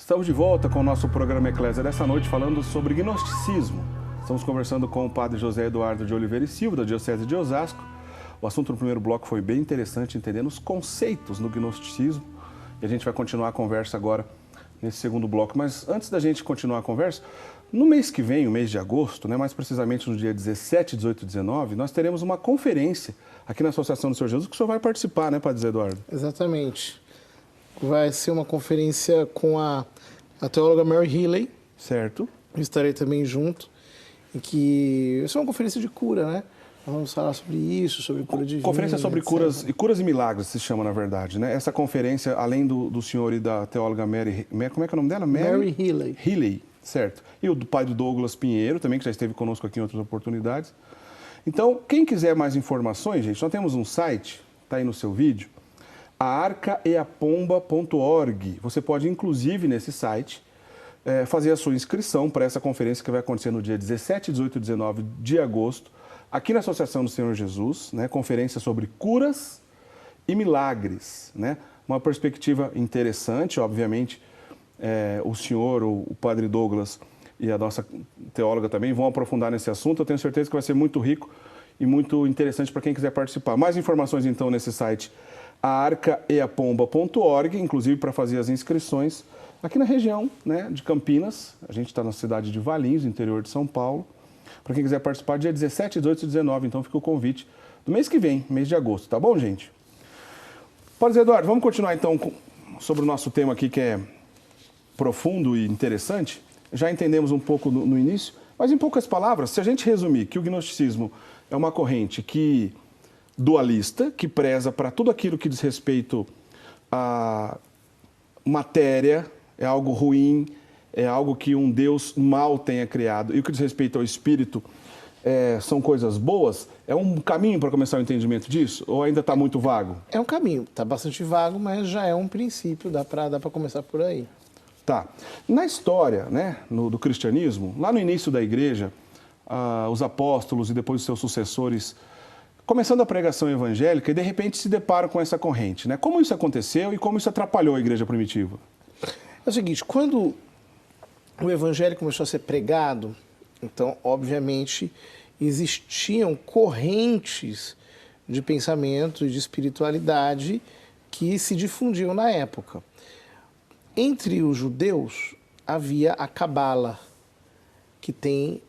Estamos de volta com o nosso programa Eclésia dessa noite falando sobre gnosticismo. Estamos conversando com o padre José Eduardo de Oliveira e Silva, da Diocese de Osasco. O assunto no primeiro bloco foi bem interessante, entendendo os conceitos no gnosticismo. E a gente vai continuar a conversa agora nesse segundo bloco. Mas antes da gente continuar a conversa, no mês que vem, o mês de agosto, mais precisamente no dia 17, 18 e 19, nós teremos uma conferência aqui na Associação do Senhor Jesus, que o senhor vai participar, né, padre José Eduardo? Exatamente. Vai ser uma conferência com a teóloga Mary Healy. Certo. Eu estarei também junto. Isso é uma conferência de cura, né? Nós vamos falar sobre isso, sobre cura divina. Conferência sobre etc. curas e milagres, se chama, na verdade, né? Essa conferência, além do senhor e da teóloga Mary... Como é que é o nome dela? Mary Healy. Healy, certo. E o do pai do Douglas Pinheiro, também, que já esteve conosco aqui em outras oportunidades. Então, quem quiser mais informações, gente, nós temos um site, está aí no seu vídeo, aarcaeapomba.org. Você pode, inclusive, nesse site, fazer a sua inscrição para essa conferência que vai acontecer no dia 17, 18 e 19 de agosto, aqui na Associação do Senhor Jesus, né? Conferência sobre curas e milagres, né? Uma perspectiva interessante, obviamente, o senhor, o padre Douglas e a nossa teóloga também vão aprofundar nesse assunto. Eu tenho certeza que vai ser muito rico e muito interessante para quem quiser participar. Mais informações, então, nesse site aarcaeapomba.org, inclusive para fazer as inscrições aqui na região, né, de Campinas. A gente está na cidade de Valinhos, interior de São Paulo. Para quem quiser participar, dia 17, 18 e 19, então fica o convite do mês que vem, mês de agosto, tá bom, gente? Padre Zé Eduardo, vamos continuar então sobre o nosso tema aqui, que é profundo e interessante. Já entendemos um pouco no início, mas em poucas palavras, se a gente resumir que o gnosticismo é uma corrente dualista, que preza para tudo aquilo que diz respeito à matéria, é algo ruim, é algo que um Deus mau tenha criado, e o que diz respeito ao espírito são coisas boas, é um caminho para começar o entendimento disso? Ou ainda está muito vago? É um caminho, está bastante vago, mas já é um princípio, dá para começar por aí. Tá. Na história, né, do cristianismo, lá no início da igreja, os apóstolos e depois os seus sucessores, começando a pregação evangélica, e de repente se deparam com essa corrente, né? Como isso aconteceu e como isso atrapalhou a igreja primitiva? É o seguinte, quando o evangelho começou a ser pregado, então, obviamente, existiam correntes de pensamento e de espiritualidade que se difundiam na época. Entre os judeus havia a Cabala, que tem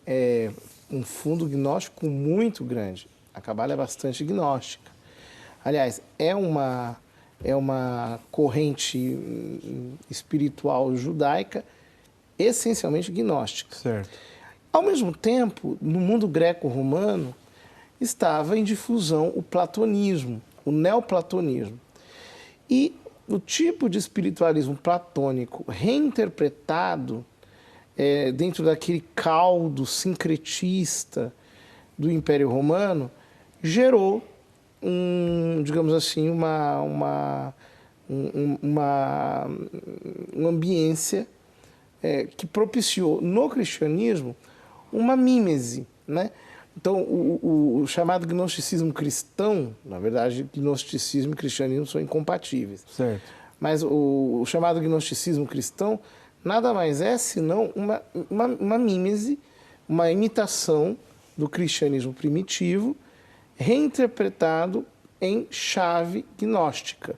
um fundo gnóstico muito grande. A Cabala é bastante gnóstica. Aliás, é uma corrente espiritual judaica essencialmente gnóstica. Certo. Ao mesmo tempo, no mundo greco-romano, estava em difusão o platonismo, o neoplatonismo. E o tipo de espiritualismo platônico reinterpretado dentro daquele caldo sincretista do Império Romano gerou, digamos assim, uma ambiência que propiciou no cristianismo uma mímese, né? Então, o chamado gnosticismo cristão, na verdade, gnosticismo e cristianismo são incompatíveis. Certo. Mas o chamado gnosticismo cristão nada mais é senão uma mímese, uma imitação do cristianismo primitivo, reinterpretado em chave gnóstica.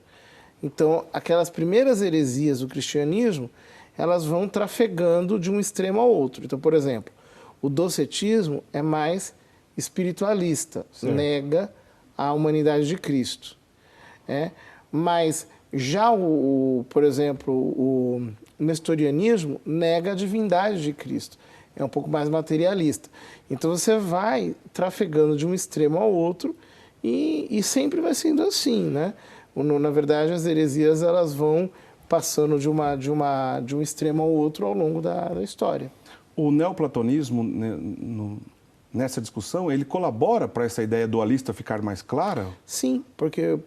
Então, aquelas primeiras heresias do cristianismo, elas vão trafegando de um extremo ao outro. Então, por exemplo, o docetismo é mais espiritualista, certo, nega a humanidade de Cristo. Mas já, por exemplo, o nestorianismo nega a divindade de Cristo. É um pouco mais materialista. Então você vai trafegando de um extremo ao outro e sempre vai sendo assim, né? Na verdade, as heresias elas vão passando de um extremo ao outro ao longo da história. O neoplatonismo, nessa discussão, ele colabora para essa ideia dualista ficar mais clara? Sim, porque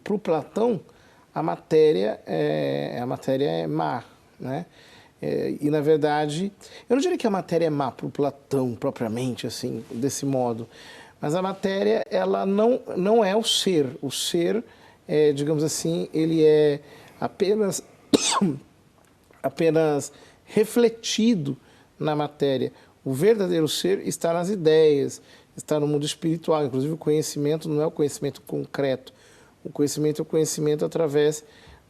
para o Platão a matéria é má, né? E, na verdade, eu não diria que a matéria é má para o Platão, propriamente, assim, desse modo, mas a matéria, ela não é o ser. O ser, digamos assim, ele é apenas apenas refletido na matéria. O verdadeiro ser está nas ideias, está no mundo espiritual. Inclusive, o conhecimento não é o conhecimento concreto. O conhecimento é o conhecimento através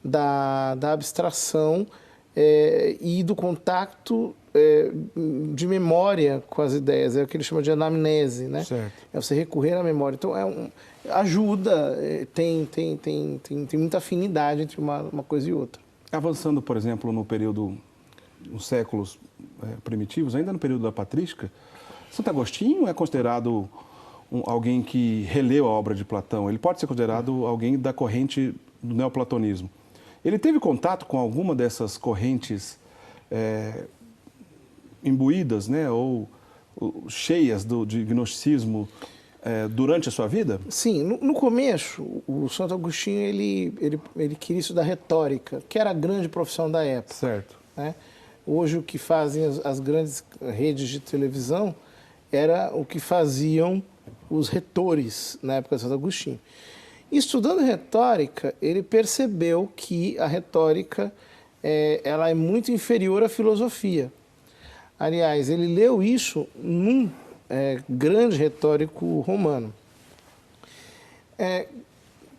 da abstração e do contato de memória com as ideias. É o que ele chama de anamnese, né? Certo. É você recorrer à memória. Então, ajuda, tem muita afinidade entre uma coisa e outra. Avançando, por exemplo, no período, nos séculos primitivos, ainda no período da patrística, Santo Agostinho é considerado alguém que releu a obra de Platão. Ele pode ser considerado alguém da corrente do neoplatonismo. Ele teve contato com alguma dessas correntes imbuídas, né, ou cheias de gnosticismo durante a sua vida? Sim, no começo, o Santo Agostinho ele queria estudar retórica, que era a grande profissão da época. Certo. Né? Hoje, o que fazem as grandes redes de televisão era o que faziam os retores na época de Santo Agostinho. Estudando retórica, ele percebeu que a retórica ela é muito inferior à filosofia. Aliás, ele leu isso num grande retórico romano.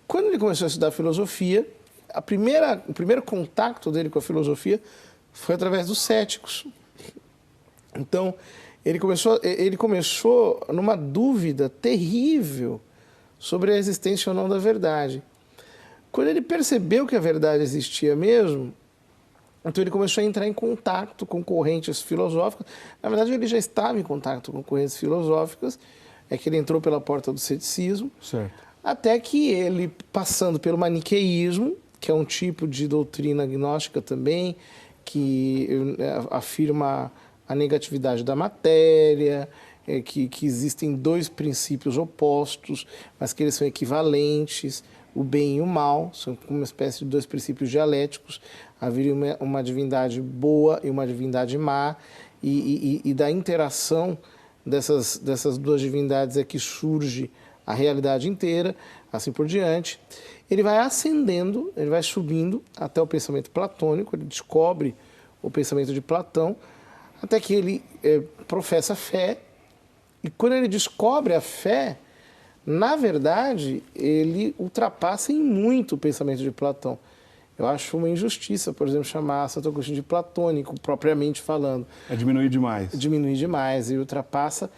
Quando ele começou a estudar filosofia, o primeiro contato dele com a filosofia foi através dos céticos. Então, ele começou numa dúvida terrível sobre a existência ou não da verdade. Quando ele percebeu que a verdade existia mesmo, então ele começou a entrar em contato com correntes filosóficas. Na verdade, ele já estava em contato com correntes filosóficas, é que ele entrou pela porta do ceticismo, certo. Até que ele, passando pelo maniqueísmo, que é um tipo de doutrina gnóstica também, que afirma a negatividade da matéria, que existem dois princípios opostos, mas que eles são equivalentes, o bem e o mal, são uma espécie de dois princípios dialéticos, haveria uma divindade boa e uma divindade má, e da interação dessas duas divindades é que surge a realidade inteira, assim por diante. Ele vai ascendendo, ele vai subindo até o pensamento platônico, ele descobre o pensamento de Platão, até que ele professa fé, e quando ele descobre a fé, na verdade, ele ultrapassa em muito o pensamento de Platão. Eu acho uma injustiça, por exemplo, chamar Santo Agostinho de platônico, propriamente falando. É diminuir demais. Diminuir demais, e ultrapassa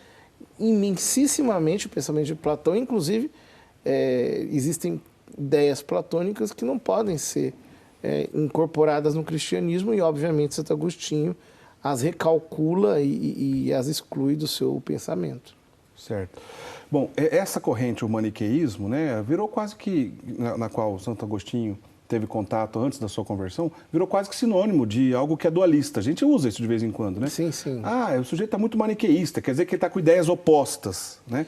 imensissimamente o pensamento de Platão. Inclusive, existem ideias platônicas que não podem ser incorporadas no cristianismo, e, obviamente, Santo Agostinho as recalcula e as exclui do seu pensamento. Certo. Bom, essa corrente, o maniqueísmo, né, virou quase que, na qual Santo Agostinho teve contato antes da sua conversão, virou quase que sinônimo de algo que é dualista. A gente usa isso de vez em quando, né? Sim, sim. O sujeito está muito maniqueísta, quer dizer que ele está com ideias opostas, né?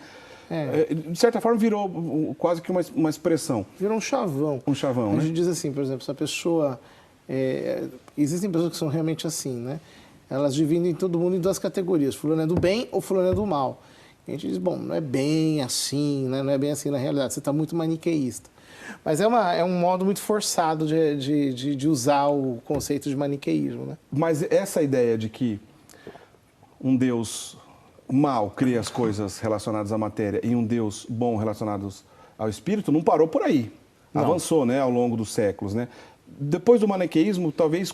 De certa forma, virou quase que uma expressão. Virou um chavão. Um chavão, né? A gente diz assim, por exemplo, se a pessoa... existem pessoas que são realmente assim, né? Elas dividem todo mundo em duas categorias. Fulano é do bem ou fulano é do mal. A gente diz, bom, não é bem assim, né? Não é bem assim na realidade. Você está muito maniqueísta. Mas é um modo muito forçado de usar o conceito de maniqueísmo, né? Mas essa ideia de que um Deus mal cria as coisas relacionadas à matéria e um Deus bom relacionados ao espírito não parou por aí. Não. Avançou, né, ao longo dos séculos, né? Depois do maniqueísmo, talvez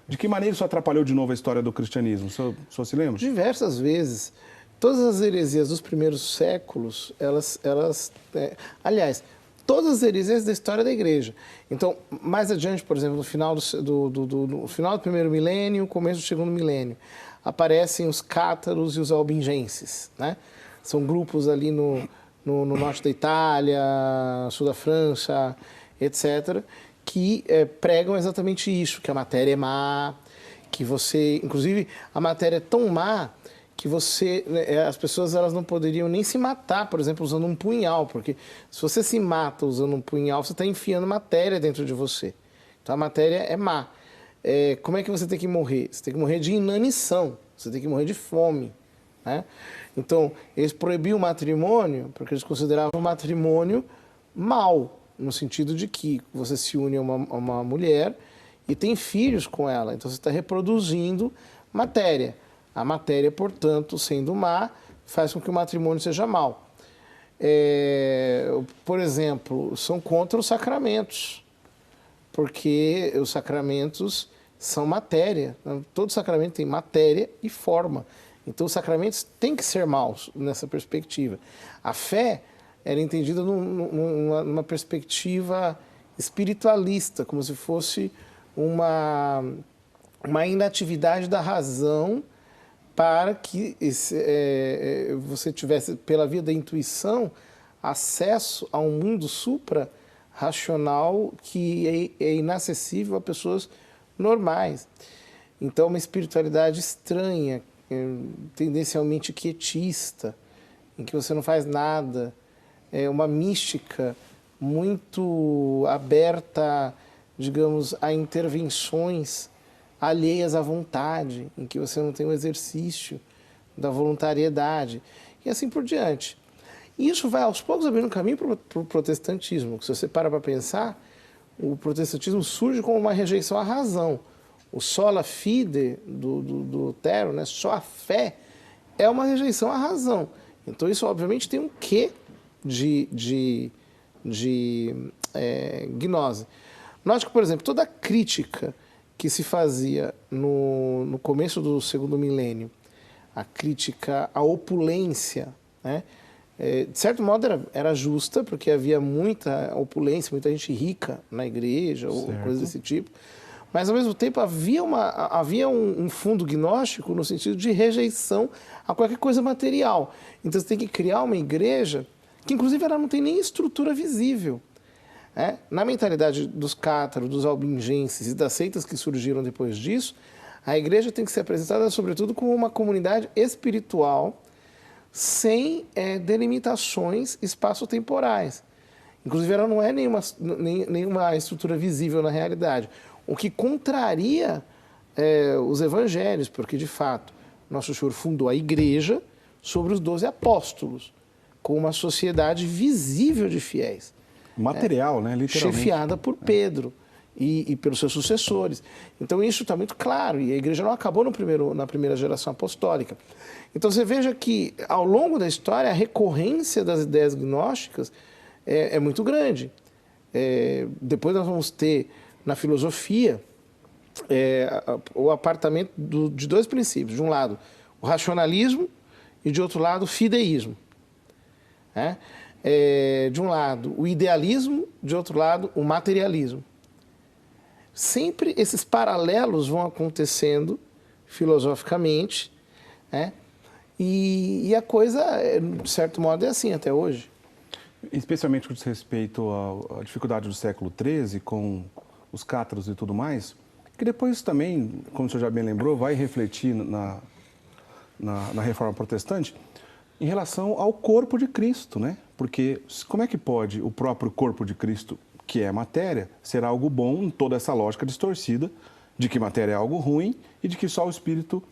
de que maneira isso atrapalhou de novo a história do cristianismo? O senhor se lembra? Diversas vezes. Todas as heresias dos primeiros séculos, aliás, todas as heresias da história da igreja. Então, mais adiante, por exemplo, no final no final do primeiro milênio, começo do segundo milênio, aparecem os cátaros e os albingenses, né? São grupos ali no norte da Itália, sul da França, etc., que pregam exatamente isso, que a matéria é má, que você... Inclusive, a matéria é tão má que as pessoas elas não poderiam nem se matar, por exemplo, usando um punhal, porque se você se mata usando um punhal, você está enfiando matéria dentro de você. Então, a matéria é má. Como é que você tem que morrer? Você tem que morrer de inanição, você tem que morrer de fome, né? Então, eles proibiam o matrimônio porque eles consideravam o matrimônio mau, no sentido de que você se une a uma mulher e tem filhos com ela. Então você está reproduzindo matéria. A matéria, portanto, sendo má, faz com que o matrimônio seja mau. Por exemplo, são contra os sacramentos, porque os sacramentos são matéria. Todo sacramento tem matéria e forma. Então, os sacramentos têm que ser maus nessa perspectiva. A fé era entendida numa perspectiva espiritualista, como se fosse uma inatividade da razão para que você tivesse, pela via da intuição, acesso a um mundo supra-racional que é inacessível a pessoas normais. Então, uma espiritualidade estranha, tendencialmente quietista, em que você não faz nada, uma mística muito aberta, digamos, a intervenções alheias à vontade, em que você não tem o exercício da voluntariedade, e assim por diante. E isso vai aos poucos abrindo caminho para o protestantismo. Se você para pensar, o protestantismo surge como uma rejeição à razão. O sola fide do Lutero, né? Só a fé, é uma rejeição à razão. Então isso obviamente tem um quê de gnose. Note que, por exemplo, toda a crítica que se fazia no começo do segundo milênio, a crítica à opulência, né? De certo modo era justa, porque havia muita opulência, muita gente rica na igreja, ou coisas desse tipo. Mas, ao mesmo tempo, havia um fundo gnóstico no sentido de rejeição a qualquer coisa material. Então, você tem que criar uma igreja que, inclusive, ela não tem nem estrutura visível. Na mentalidade dos cátaros, dos albingenses e das seitas que surgiram depois disso, a igreja tem que ser apresentada, sobretudo, como uma comunidade espiritual sem delimitações espaço-temporais. Inclusive, ela não é nenhuma estrutura visível na realidade. O que contraria os evangelhos, porque, de fato, Nosso Senhor fundou a igreja sobre os 12 apóstolos, com uma sociedade visível de fiéis. Material, né? Literalmente. Chefiada por Pedro e pelos seus sucessores. Então, isso está muito claro, e a igreja não acabou na primeira geração apostólica. Então, você veja que, ao longo da história, a recorrência das ideias gnósticas é muito grande. Depois nós vamos ter, na filosofia, o apartamento de dois princípios. De um lado, o racionalismo e, de outro lado, o fideísmo. De um lado, o idealismo, de outro lado, o materialismo. Sempre esses paralelos vão acontecendo filosoficamente, e a coisa, de certo modo, é assim até hoje. Especialmente com respeito à dificuldade do século XIII, com os cátaros e tudo mais, que depois também, como o senhor já bem lembrou, vai refletir na Reforma Protestante em relação ao corpo de Cristo, né? Porque como é que pode o próprio corpo de Cristo, que é matéria, ser algo bom em toda essa lógica distorcida de que matéria é algo ruim e de que só o Espírito,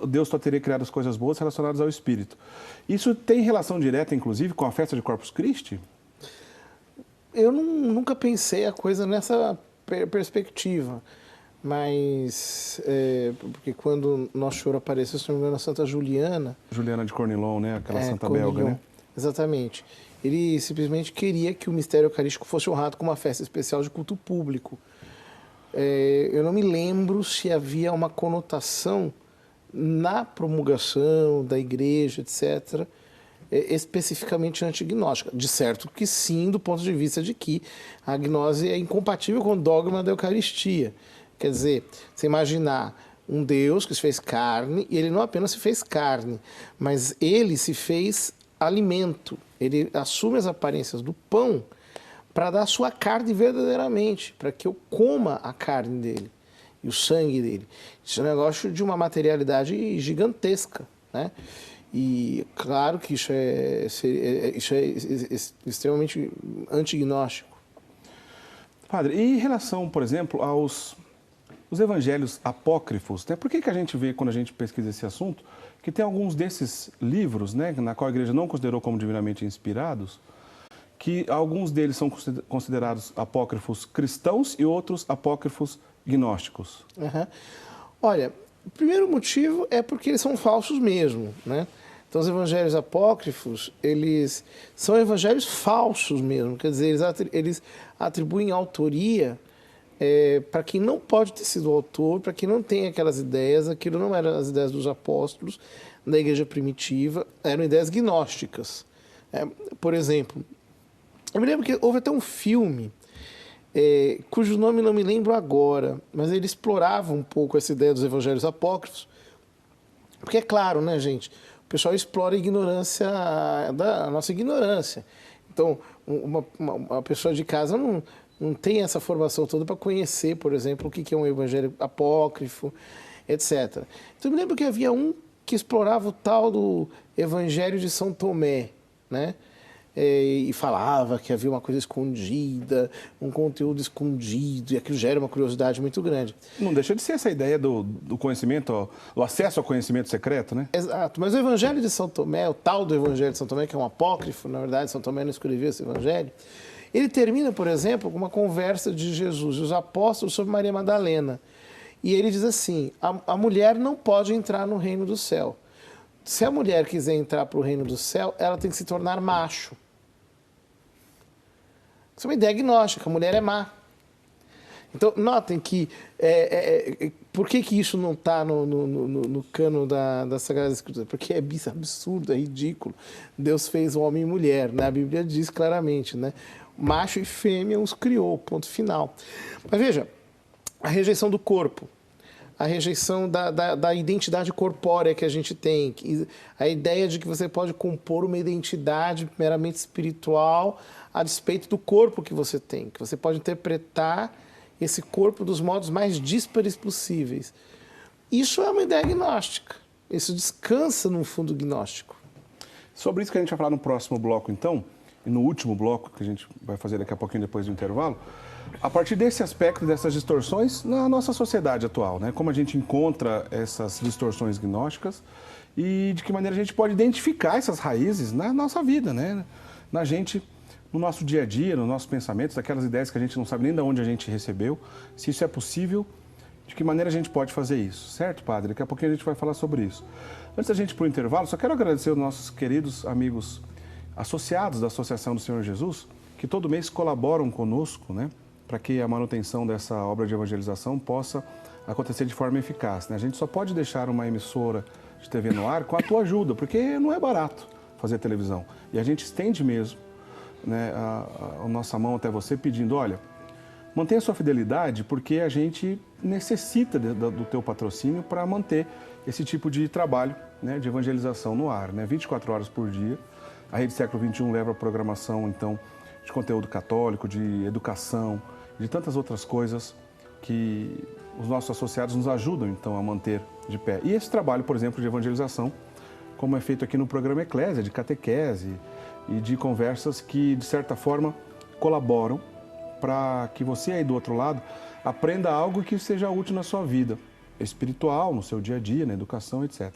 Deus só teria criado as coisas boas relacionadas ao Espírito. Isso tem relação direta, inclusive, com a festa de Corpus Christi? Eu nunca pensei a coisa nessa perspectiva, mas porque quando Nosso Senhor apareceu, se não me engano, a Santa Juliana... Juliana de Cornilon, né? Aquela santa belga, né? Exatamente. Ele simplesmente queria que o mistério eucarístico fosse honrado com uma festa especial de culto público. Eu não me lembro se havia uma conotação na promulgação da igreja, etc., especificamente antignóstica. De certo que sim, do ponto de vista de que a gnose é incompatível com o dogma da Eucaristia. Quer dizer, você imaginar um Deus que se fez carne, e ele não apenas se fez carne, mas ele se fez alimento. Ele assume as aparências do pão para dar a sua carne verdadeiramente, para que eu coma a carne dele e o sangue dele. Isso é um negócio de uma materialidade gigantesca, né? E claro que isso é extremamente antignóstico. Padre, e em relação, por exemplo, os evangelhos apócrifos, né? Por que a gente vê, quando a gente pesquisa esse assunto, que tem alguns desses livros, né, na qual a igreja não considerou como divinamente inspirados, que alguns deles são considerados apócrifos cristãos e outros apócrifos gnósticos? Uhum. Olha, o primeiro motivo é porque eles são falsos mesmo, né? Então, os evangelhos apócrifos, eles são evangelhos falsos mesmo, quer dizer, eles atribuem autoria para quem não pode ter sido o autor, para quem não tem aquelas ideias, aquilo não eram as ideias dos apóstolos da igreja primitiva, eram ideias gnósticas. Por exemplo, eu me lembro que houve até um filme, cujo nome não me lembro agora, mas ele explorava um pouco essa ideia dos evangelhos apócrifos, porque é claro, né, gente, o pessoal explora a ignorância, a nossa ignorância. Então, uma pessoa de casa não tem essa formação toda para conhecer, por exemplo, o que é um evangelho apócrifo, etc. Então, eu me lembro que havia um que explorava o tal do Evangelho de São Tomé, né? E falava que havia uma coisa escondida, um conteúdo escondido, e aquilo gera uma curiosidade muito grande. Não deixa de ser essa ideia do conhecimento, o acesso ao conhecimento secreto, né? Exato, mas o Evangelho de São Tomé, o tal do Evangelho de São Tomé, que é um apócrifo, na verdade, São Tomé não escreveu esse Evangelho, ele termina, por exemplo, com uma conversa de Jesus e os apóstolos sobre Maria Madalena. E ele diz assim, a mulher não pode entrar no reino do céu. Se a mulher quiser entrar para o reino do céu, ela tem que se tornar macho. Isso é uma ideia gnóstica, a mulher é má. Então, notem que, por que isso não está no cano da Sagrada Escritura? Porque é absurdo, é ridículo. Deus fez o homem e mulher, né? A Bíblia diz claramente, né? Macho e fêmea os criou, ponto final. Mas veja, a rejeição do corpo, a rejeição da identidade corpórea que a gente tem, a ideia de que você pode compor uma identidade meramente espiritual a despeito do corpo que você tem, que você pode interpretar esse corpo dos modos mais díspares possíveis. Isso é uma ideia gnóstica. Isso descansa num fundo gnóstico. Sobre isso que a gente vai falar no próximo bloco, então, e no último bloco, que a gente vai fazer daqui a pouquinho depois do intervalo, a partir desse aspecto, dessas distorções na nossa sociedade atual, né? Como a gente encontra essas distorções gnósticas e de que maneira a gente pode identificar essas raízes na nossa vida, né? Na gente, no nosso dia a dia, nos nossos pensamentos, aquelas ideias que a gente não sabe nem de onde a gente recebeu, se isso é possível, de que maneira a gente pode fazer isso, certo, padre? Daqui a pouquinho a gente vai falar sobre isso. Antes da gente ir para o intervalo, só quero agradecer aos nossos queridos amigos associados da Associação do Senhor Jesus, que todo mês colaboram conosco, né, para que a manutenção dessa obra de evangelização possa acontecer de forma eficaz, né? A gente só pode deixar uma emissora de TV no ar com a tua ajuda, porque não é barato fazer televisão. E a gente estende mesmo, né, a nossa mão até você pedindo, olha, mantenha sua fidelidade, porque a gente necessita do teu patrocínio para manter esse tipo de trabalho, né, de evangelização no ar, né, 24 horas por dia. A Rede Século XXI leva a programação, então, de conteúdo católico, de educação, de tantas outras coisas que os nossos associados nos ajudam, então, a manter de pé. E esse trabalho, por exemplo, de evangelização, como é feito aqui no programa Eclésia, de catequese e de conversas que, de certa forma, colaboram para que você aí do outro lado aprenda algo que seja útil na sua vida espiritual, no seu dia a dia, na educação, etc.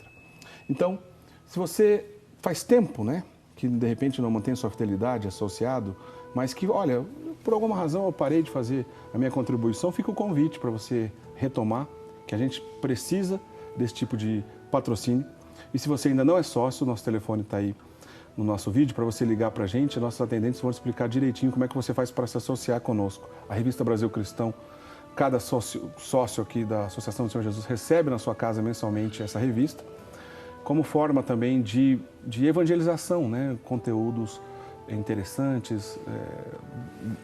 Então, se você faz tempo, né, que de repente não mantém sua fidelidade associado, mas que, olha, por alguma razão eu parei de fazer a minha contribuição, fica o convite para você retomar, que a gente precisa desse tipo de patrocínio. E se você ainda não é sócio, nosso telefone está aí no nosso vídeo para você ligar para a gente. Nossos atendentes vão explicar direitinho como é que você faz para se associar conosco. A Revista Brasil Cristão, cada sócio aqui da Associação do Senhor Jesus recebe na sua casa mensalmente essa revista, como forma também de evangelização, né? Conteúdos interessantes,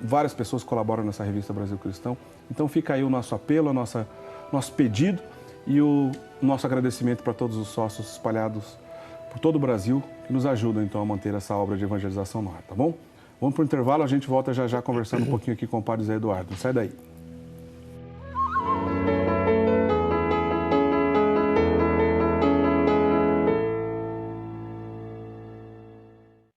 várias pessoas colaboram nessa Revista Brasil Cristão. Então fica aí o nosso apelo, nosso pedido e o nosso agradecimento para todos os sócios espalhados por todo o Brasil que nos ajudam então a manter essa obra de evangelização no ar, tá bom? Vamos para o intervalo, a gente volta já já conversando um pouquinho aqui com o Padre Zé Eduardo. Não sai daí.